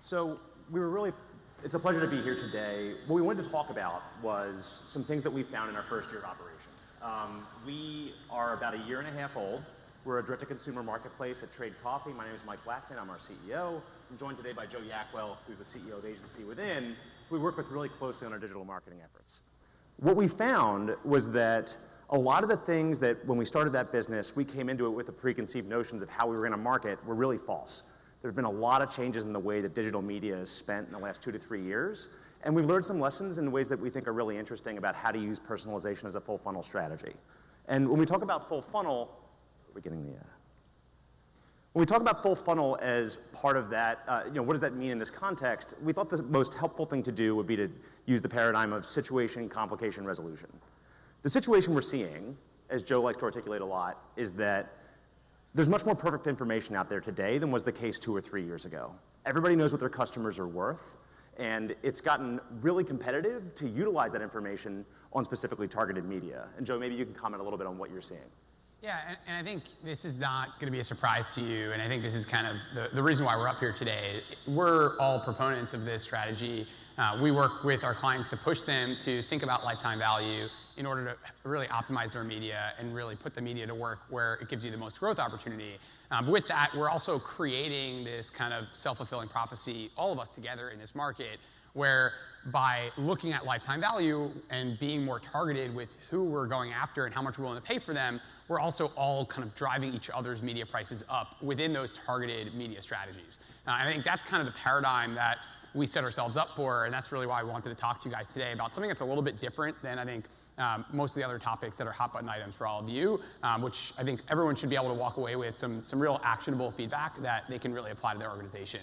So it's a pleasure to be here today. What we wanted to talk about was some things that we found in our first year of operation. We are about a year and a half old. We're a direct-to-consumer marketplace at Trade Coffee. My name is Mike Lackman. I'm our CEO. I'm joined today by Joe Yakuel, who's the CEO of Agency Within, who we work with really closely on our digital marketing efforts. What we found was that a lot of the things that when we started that business, we came into it with the preconceived notions of how we were going to market were really false. There have been a lot of changes in the way that digital media is spent in the last 2 to 3 years, and we've learned some lessons in ways that we think are really interesting about how to use personalization as a full funnel strategy. And when we talk about full funnel, when we talk about full funnel as part of that, what does that mean in this context? We thought the most helpful thing to do would be to use the paradigm of situation, complication, resolution. The situation we're seeing, as Joe likes to articulate a lot, is that there's much more perfect information out there today than was the case 2 or 3 years ago. Everybody knows what their customers are worth, and it's gotten really competitive to utilize that information on specifically targeted media. And Joe, maybe you can comment a little bit on what you're seeing. Yeah, and I think this is not going to be a surprise to you, and I think this is kind of the reason why we're up here today. We're all proponents of this strategy. We work with our clients to push them to think about lifetime value in order to really optimize their media and really put the media to work where it gives you the most growth opportunity. But with that, we're also creating this kind of self-fulfilling prophecy, all of us together in this market, where by looking at lifetime value and being more targeted with who we're going after and how much we're willing to pay for them, we're also all kind of driving each other's media prices up within those targeted media strategies. I think that's kind of the paradigm that we set ourselves up for, and that's really why I wanted to talk to you guys today about something that's a little bit different than I think most of the other topics that are hot button items for all of you, which I think everyone should be able to walk away with some real actionable feedback that they can really apply to their organization.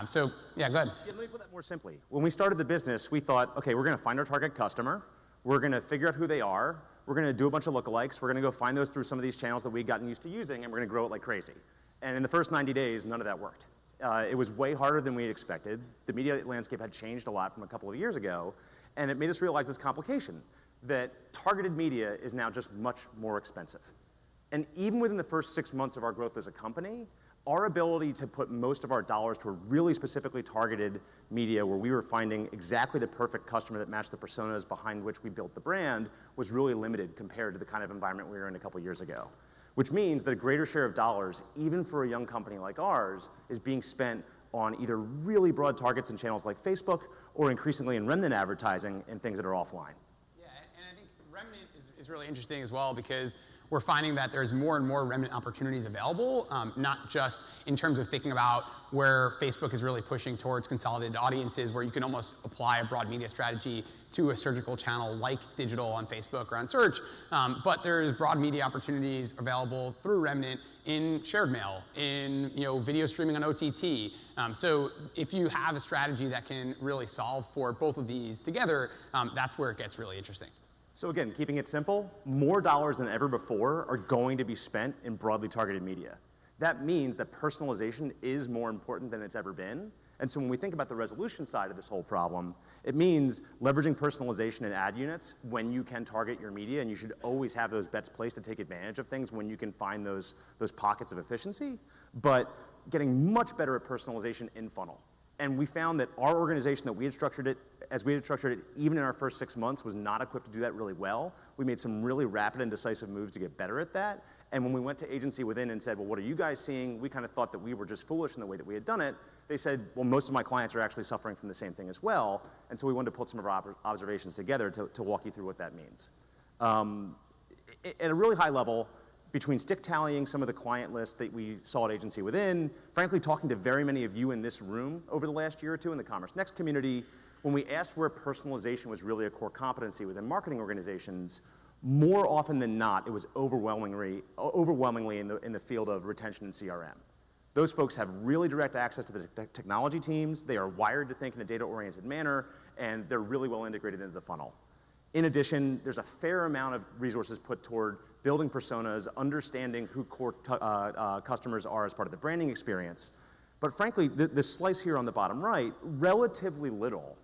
So yeah, go ahead. Yeah, let me put that more simply. When we started the business, we thought, okay, we're going to find our target customer. We're going to figure out who they are. We're going to do a bunch of lookalikes. We're going to go find those through some of these channels that we'd gotten used to using, and we're going to grow it like crazy. And in the first 90 days, none of that worked. It was way harder than we expected. The media landscape had changed a lot from a couple of years ago, and it made us realize this complication, that targeted media is now just much more expensive. And even within the first 6 months of our growth as a company, our ability to put most of our dollars to a really specifically targeted media where we were finding exactly the perfect customer that matched the personas behind which we built the brand was really limited compared to the kind of environment we were in a couple years ago. Which means that a greater share of dollars, even for a young company like ours, is being spent on either really broad targets in channels like Facebook or increasingly in remnant advertising and things that are offline. Yeah, and I think remnant is really interesting as well because we're finding that there's more and more remnant opportunities available, not just in terms of thinking about where Facebook is really pushing towards consolidated audiences, where you can almost apply a broad media strategy to a surgical channel like digital on Facebook or on search, but there's broad media opportunities available through remnant in shared mail, in video streaming on OTT. So if you have a strategy that can really solve for both of these together, that's where it gets really interesting. So again, keeping it simple, more dollars than ever before are going to be spent in broadly targeted media. That means that personalization is more important than it's ever been. And so when we think about the resolution side of this whole problem, it means leveraging personalization in ad units when you can target your media, and you should always have those bets placed to take advantage of things when you can find those pockets of efficiency, but getting much better at personalization in funnel. And we found that our organization, that we had structured it, as we had structured it, even in our first 6 months, was not equipped to do that really well. We made some really rapid and decisive moves to get better at that. And when we went to Agency Within and said, well, what are you guys seeing? We kind of thought that we were just foolish in the way that we had done it. They said, well, most of my clients are actually suffering from the same thing as well. And so we wanted to put some of our observations together to walk you through what that means. At a really high level, between stick tallying some of the client lists that we saw at Agency Within, frankly, talking to very many of you in this room over the last year or two in the CommerceNext community, when we asked where personalization was really a core competency within marketing organizations, more often than not, it was overwhelmingly in the field of retention and CRM. Those folks have really direct access to the technology teams. They are wired to think in a data-oriented manner, and they're really well integrated into the funnel. In addition, there's a fair amount of resources put toward building personas, understanding who core customers are as part of the branding experience. But frankly, the slice here on the bottom right, relatively little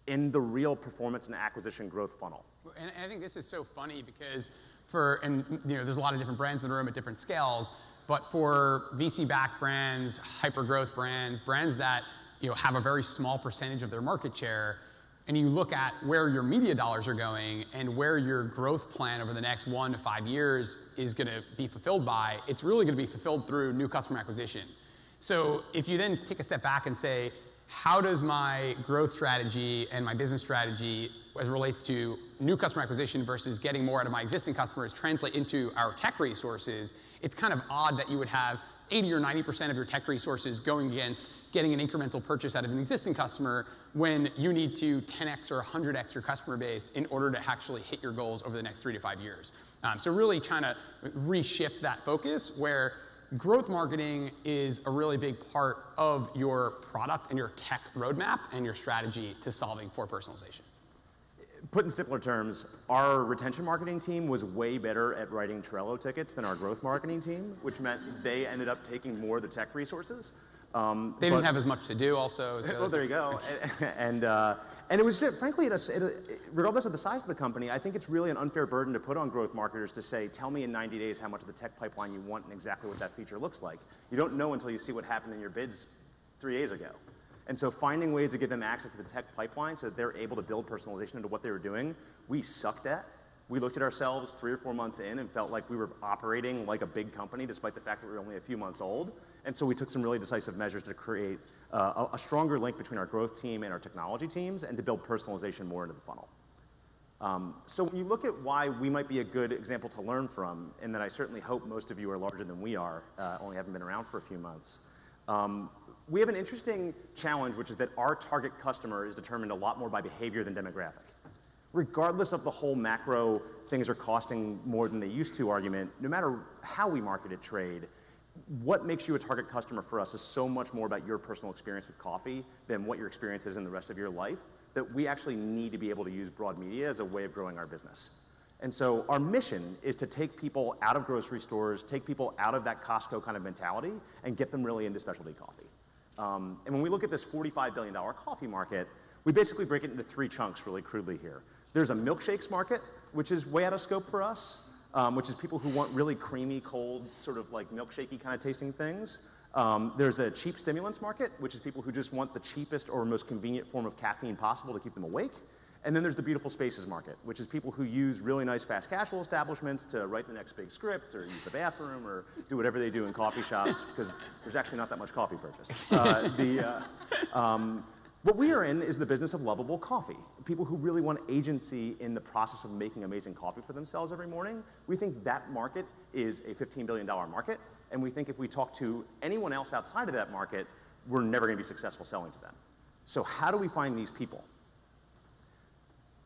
in the real performance and acquisition growth funnel. And I think this is so funny because there's a lot of different brands in the room at different scales, but for VC-backed brands, hyper-growth brands that have a very small percentage of their market share, and you look at where your media dollars are going and where your growth plan over the next 1 to 5 years is going to be fulfilled by, it's really going to be fulfilled through new customer acquisition. So if you then take a step back and say, how does my growth strategy and my business strategy as it relates to new customer acquisition versus getting more out of my existing customers translate into our tech resources, it's kind of odd that you would have 80 or 90% of your tech resources going against getting an incremental purchase out of an existing customer when you need to 10x or 100x your customer base in order to actually hit your goals over the next 3 to 5 years. So really trying to reshift that focus where growth marketing is a really big part of your product and your tech roadmap and your strategy to solving for personalization. Put in simpler terms, our retention marketing team was way better at writing Trello tickets than our growth marketing team, which meant they ended up taking more of the tech resources. They didn't have as much to do also. So. Well, there you go. And it was, frankly, regardless of the size of the company, I think it's really an unfair burden to put on growth marketers to say, tell me in 90 days how much of the tech pipeline you want and exactly what that feature looks like. You don't know until you see what happened in your bids 3 days ago. And so finding ways to give them access to the tech pipeline so that they're able to build personalization into what they were doing, we sucked at. We looked at ourselves 3 or 4 months in and felt like we were operating like a big company despite the fact that we were only a few months old. And so we took some really decisive measures to create a stronger link between our growth team and our technology teams and to build personalization more into the funnel. So when you look at why we might be a good example to learn from, and that I certainly hope most of you are larger than we are, only haven't been around for a few months, we have an interesting challenge, which is that our target customer is determined a lot more by behavior than demographic. Regardless of the whole macro things are costing more than they used to argument, no matter how we market at trade, what makes you a target customer for us is so much more about your personal experience with coffee than what your experience is in the rest of your life, that we actually need to be able to use broad media as a way of growing our business. And so our mission is to take people out of grocery stores, take people out of that Costco kind of mentality, and get them really into specialty coffee. And when we look at this $45 billion coffee market, we basically break it into 3 chunks really crudely here. There's a milkshakes market, which is way out of scope for us, which is people who want really creamy, cold, sort of like milkshakey kind of tasting things. There's a cheap stimulants market, which is people who just want the cheapest or most convenient form of caffeine possible to keep them awake. And then there's the beautiful spaces market, which is people who use really nice fast casual establishments to write the next big script or use the bathroom or do whatever they do in coffee shops because there's actually not that much coffee purchased. What we are in is the business of lovable coffee. People who really want agency in the process of making amazing coffee for themselves every morning. We think that market is a $15 billion market, and we think if we talk to anyone else outside of that market, we're never going to be successful selling to them. So how do we find these people?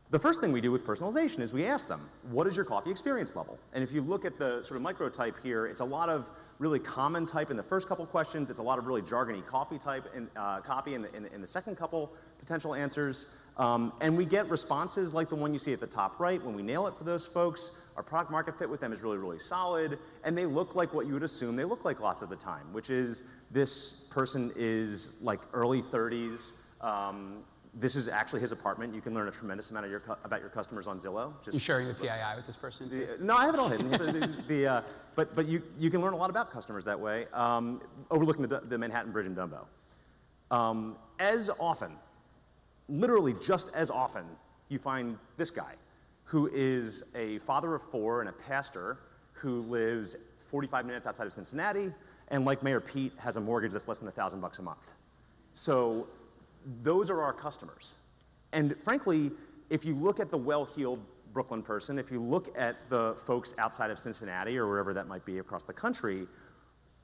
The first thing we do with personalization is we ask them, what is your coffee experience level? And if you look at the sort of microtype here, it's a lot of really common type in the first couple questions. It's a lot of really jargony coffee type and copy in the second couple potential answers. And we get responses like the one you see at the top right. When we nail it for those folks, our product market fit with them is really, really solid. And they look like what you would assume they look like lots of the time, which is this person is like early 30s. This is actually his apartment. You can learn a tremendous amount about your customers on Zillow. You sharing the PII with this person too? No, I have it all hidden. But you can learn a lot about customers that way, overlooking the Manhattan Bridge in Dumbo. As often, literally just as often, you find this guy, who is a father of 4 and a pastor who lives 45 minutes outside of Cincinnati, and like Mayor Pete, has a mortgage that's less than $1,000 a month. So those are our customers. And frankly, if you look at the well-heeled Brooklyn person, if you look at the folks outside of Cincinnati or wherever that might be across the country,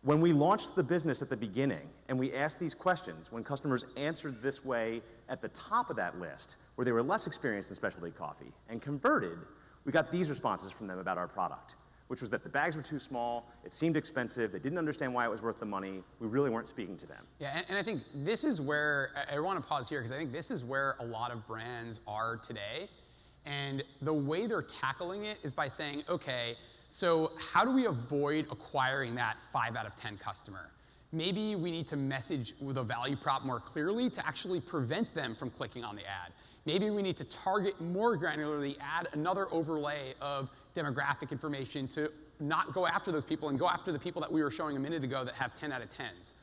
when we launched the business at the beginning and we asked these questions, when customers answered this way at the top of that list, where they were less experienced in specialty coffee and converted, we got these responses from them about our product, which was that the bags were too small, it seemed expensive, they didn't understand why it was worth the money, we really weren't speaking to them. Yeah, and I think this is where, I want to pause here because I think this is where a lot of brands are today. And the way they're tackling it is by saying, okay, so how do we avoid acquiring that 5 out of 10 customer? Maybe we need to message with a value prop more clearly to actually prevent them from clicking on the ad. Maybe we need to target more granularly, add another overlay of demographic information to not go after those people and go after the people that we were showing a minute ago that have 10 out of 10s.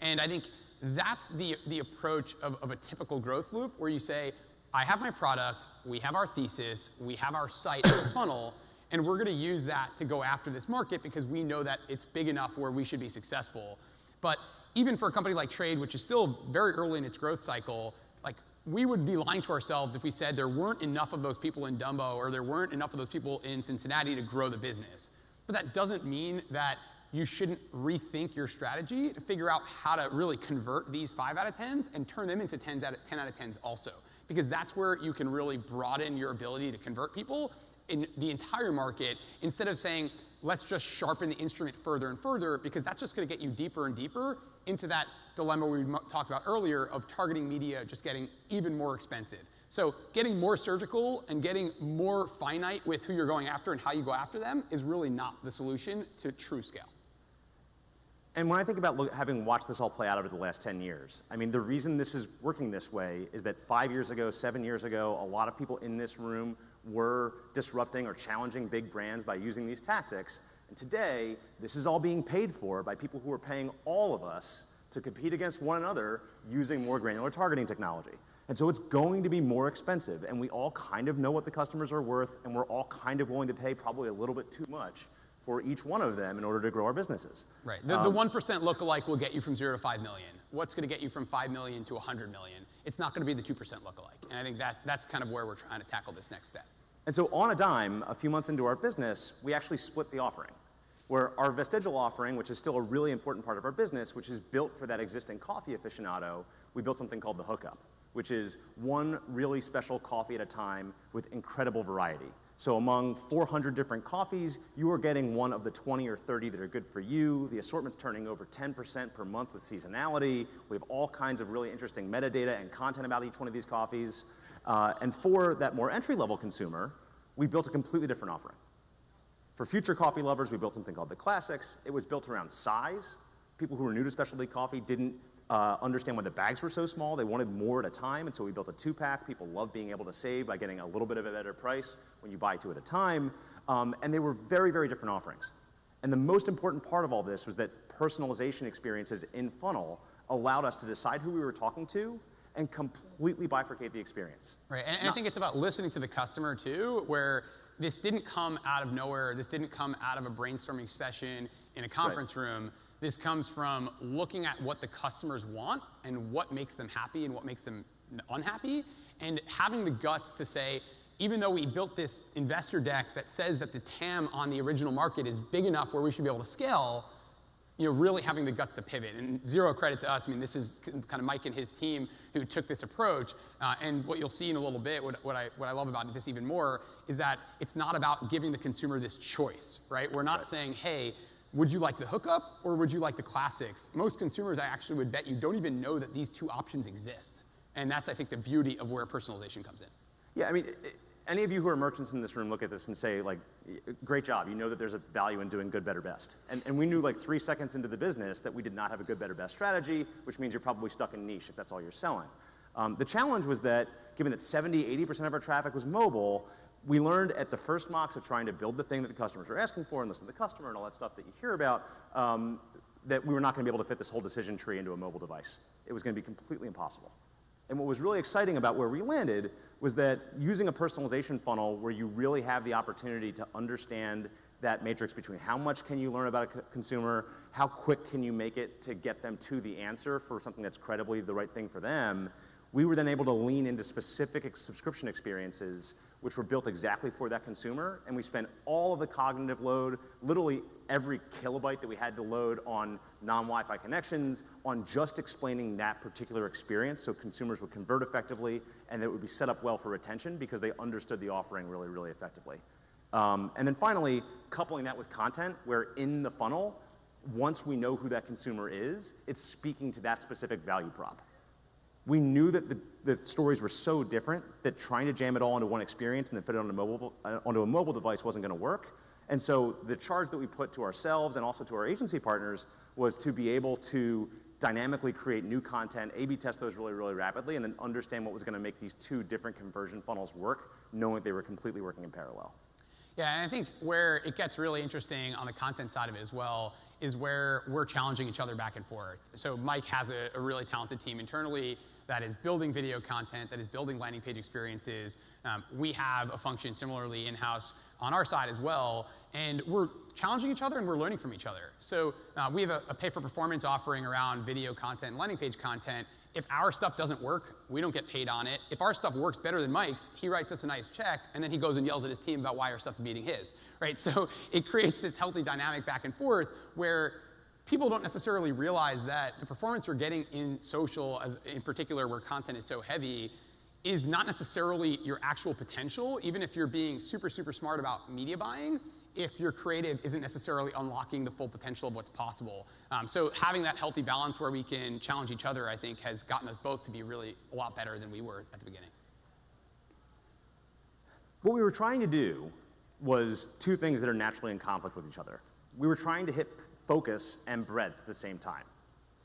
And I think that's the approach of a typical growth loop where you say, I have my product, we have our thesis, we have our site funnel, and we're going to use that to go after this market because we know that it's big enough where we should be successful. But even for a company like Trade, which is still very early in its growth cycle, like we would be lying to ourselves if we said there weren't enough of those people in Dumbo or there weren't enough of those people in Cincinnati to grow the business. But that doesn't mean that you shouldn't rethink your strategy to figure out how to really convert these 5 out of 10s and turn them into 10 out of 10s also. Because that's where you can really broaden your ability to convert people in the entire market instead of saying, let's just sharpen the instrument further and further, because that's just going to get you deeper and deeper into that dilemma we talked about earlier of targeting media just getting even more expensive. So getting more surgical and getting more finite with who you're going after and how you go after them is really not the solution to true scale. And when I think about having watched this all play out over the last 10 years, I mean, the reason this is working this way is that 5 years ago, 7 years ago, a lot of people in this room were disrupting or challenging big brands by using these tactics. And today, this is all being paid for by people who are paying all of us to compete against one another using more granular targeting technology. And so it's going to be more expensive, and we all kind of know what the customers are worth, and we're all kind of willing to pay probably a little bit too much for each one of them in order to grow our businesses. Right. The 1% lookalike will get you from 0 to 5 million. What's going to get you from 5 million to 100 million? It's not going to be the 2% lookalike. And I think that's kind of where we're trying to tackle this next step. And so on a dime, a few months into our business, we actually split the offering, where our vestigial offering, which is still a really important part of our business, which is built for that existing coffee aficionado, we built something called the hookup, which is one really special coffee at a time with incredible variety. So among 400 different coffees, you are getting one of the 20 or 30 that are good for you. The assortment's turning over 10% per month with seasonality. We have all kinds of really interesting metadata and content about each one of these coffees. And for that more entry-level consumer, we built a completely different offering. For future coffee lovers, we built something called the Classics. It was built around size. People who were new to specialty coffee didn't understand why the bags were so small. They wanted more at a time, and so we built a 2-pack. People love being able to save by getting a little bit of a better price when you buy 2 at a time. And they were very, very different offerings. And the most important part of all this was that personalization experiences in funnel allowed us to decide who we were talking to and completely bifurcate the experience. Right, and I think it's about listening to the customer too, where this didn't come out of nowhere. This didn't come out of a brainstorming session in a conference room. This comes from looking at what the customers want and what makes them happy and what makes them unhappy, and having the guts to say, even though we built this investor deck that says that the TAM on the original market is big enough where we should be able to scale, really having the guts to pivot. And zero credit to us. I mean, this is kind of Mike and his team who took this approach. And what you'll see in a little bit, what I love about this even more, is that it's not about giving the consumer this choice, right? We're not saying, hey, would you like the hookup or would you like the Classics? Most consumers, I actually would bet you, don't even know that these 2 options exist. And that's, I think, the beauty of where personalization comes in. Yeah, I mean, any of you who are merchants in this room look at this and say, like, great job. You know that there's a value in doing good, better, best. And we knew like 3 seconds into the business that we did not have a good, better, best strategy, which means you're probably stuck in niche if that's all you're selling. The challenge was that, given that 70, 80% of our traffic was mobile, we learned at the first mocks of trying to build the thing that the customers were asking for and listen to the customer and all that stuff that you hear about, that we were not going to be able to fit this whole decision tree into a mobile device. It was going to be completely impossible. And what was really exciting about where we landed was that using a personalization funnel where you really have the opportunity to understand that matrix between how much can you learn about a consumer, how quick can you make it to get them to the answer for something that's credibly the right thing for them, we were then able to lean into specific subscription experiences which were built exactly for that consumer, and we spent all of the cognitive load, literally every kilobyte that we had to load on non-Wi-Fi connections, on just explaining that particular experience so consumers would convert effectively and that it would be set up well for retention because they understood the offering really, really effectively. And then finally, coupling that with content where in the funnel, once we know who that consumer is, it's speaking to that specific value prop. We knew that the stories were so different that trying to jam it all into one experience and then fit it onto a mobile device wasn't going to work. And so the charge that we put to ourselves and also to our agency partners was to be able to dynamically create new content, A/B test those really, really rapidly, and then understand what was going to make these 2 different conversion funnels work, knowing they were completely working in parallel. Yeah, and I think where it gets really interesting on the content side of it as well is where we're challenging each other back and forth. So Mike has a really talented team internally that is building video content, that is building landing page experiences. We have a function similarly in-house on our side as well, and we're challenging each other and we're learning from each other. So we have a pay-for-performance offering around video content and landing page content. If our stuff doesn't work, we don't get paid on it. If our stuff works better than Mike's, he writes us a nice check, and then he goes and yells at his team about why our stuff's beating his, right? So it creates this healthy dynamic back and forth where people don't necessarily realize that the performance we're getting in social, as in particular where content is so heavy, is not necessarily your actual potential, even if you're being super, super smart about media buying, if your creative isn't necessarily unlocking the full potential of what's possible. So having that healthy balance where we can challenge each other, I think, has gotten us both to be really a lot better than we were at the beginning. What we were trying to do was two things that are naturally in conflict with each other. We were trying to hit focus and breadth at the same time.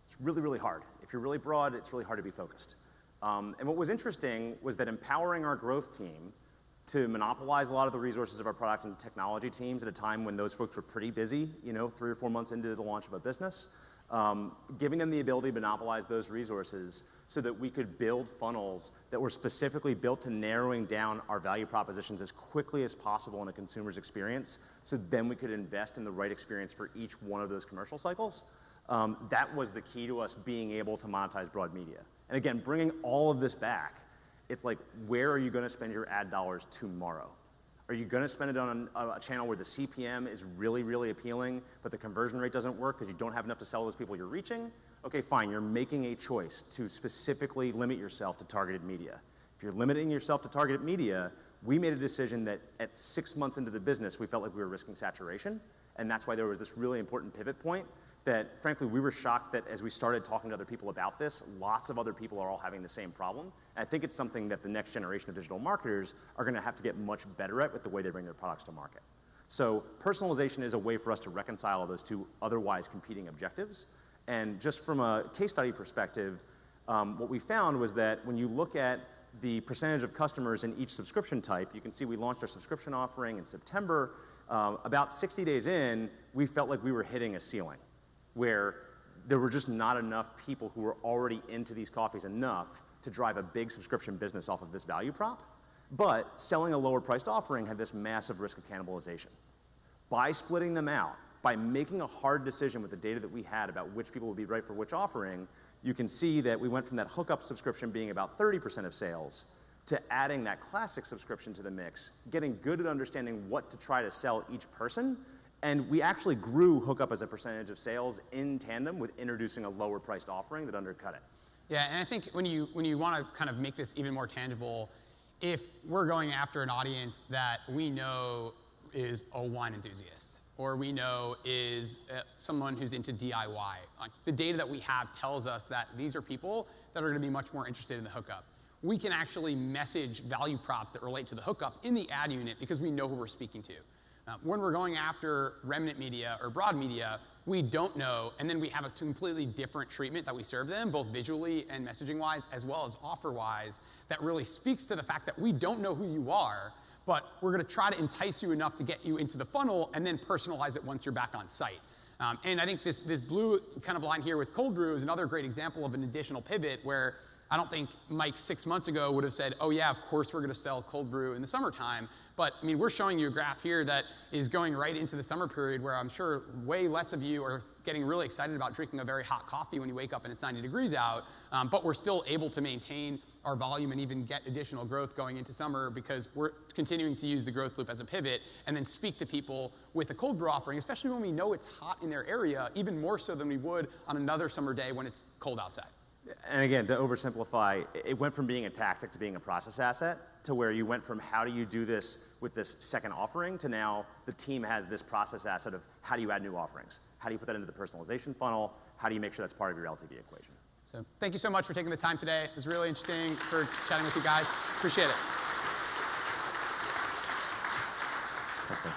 It's really, really hard. If you're really broad, it's really hard to be focused. And what was interesting was that empowering our growth team to monopolize a lot of the resources of our product and technology teams at a time when those folks were pretty busy, 3 or 4 months into the launch of a business, giving them the ability to monopolize those resources so that we could build funnels that were specifically built to narrowing down our value propositions as quickly as possible in a consumer's experience, so then we could invest in the right experience for each one of those commercial cycles. That was the key to us being able to monetize broad media. And again, bringing all of this back, it's like, where are you going to spend your ad dollars tomorrow? Are you going to spend it on a channel where the CPM is really, really appealing, but the conversion rate doesn't work because you don't have enough to sell those people you're reaching? Okay, fine, you're making a choice to specifically limit yourself to targeted media. If you're limiting yourself to targeted media, we made a decision that at 6 months into the business, we felt like we were risking saturation, and that's why there was this really important pivot point that, frankly, we were shocked that as we started talking to other people about this, lots of other people are all having the same problem. And I think it's something that the next generation of digital marketers are going to have to get much better at with the way they bring their products to market. So personalization is a way for us to reconcile those two otherwise competing objectives. And just from a case study perspective, what we found was that when you look at the percentage of customers in each subscription type, you can see we launched our subscription offering in September. About 60 days in, we felt like we were hitting a ceiling, where there were just not enough people who were already into these coffees enough to drive a big subscription business off of this value prop. But selling a lower priced offering had this massive risk of cannibalization. By splitting them out, by making a hard decision with the data that we had about which people would be right for which offering, you can see that we went from that hookup subscription being about 30% of sales to adding that classic subscription to the mix, getting good at understanding what to try to sell each person. And we actually grew hookup as a percentage of sales in tandem with introducing a lower priced offering that undercut it. Yeah, and I think when you want to kind of make this even more tangible, if we're going after an audience that we know is a wine enthusiast, or we know is someone who's into DIY, like the data that we have tells us that these are people that are going to be much more interested in the hookup. We can actually message value props that relate to the hookup in the ad unit because we know who we're speaking to. When we're going after remnant media or broad media, we don't know, and then we have a completely different treatment that we serve them, both visually and messaging-wise, as well as offer-wise, that really speaks to the fact that we don't know who you are, but we're going to try to entice you enough to get you into the funnel and then personalize it once you're back on site. And I think this blue kind of line here with cold brew is another great example of an additional pivot where I don't think Mike 6 months ago would have said, oh yeah, of course we're going to sell cold brew in the summertime. But I mean, we're showing you a graph here that is going right into the summer period where I'm sure way less of you are getting really excited about drinking a very hot coffee when you wake up and it's 90 degrees out. But we're still able to maintain our volume and even get additional growth going into summer because we're continuing to use the growth loop as a pivot and then speak to people with a cold brew offering, especially when we know it's hot in their area, even more so than we would on another summer day when it's cold outside. And again, to oversimplify, it went from being a tactic to being a process asset to where you went from how do you do this with this second offering to now the team has this process asset of how do you add new offerings? How do you put that into the personalization funnel? How do you make sure that's part of your LTV equation? So thank you so much for taking the time today. It was really interesting for chatting with you guys. Appreciate it. Thanks, man.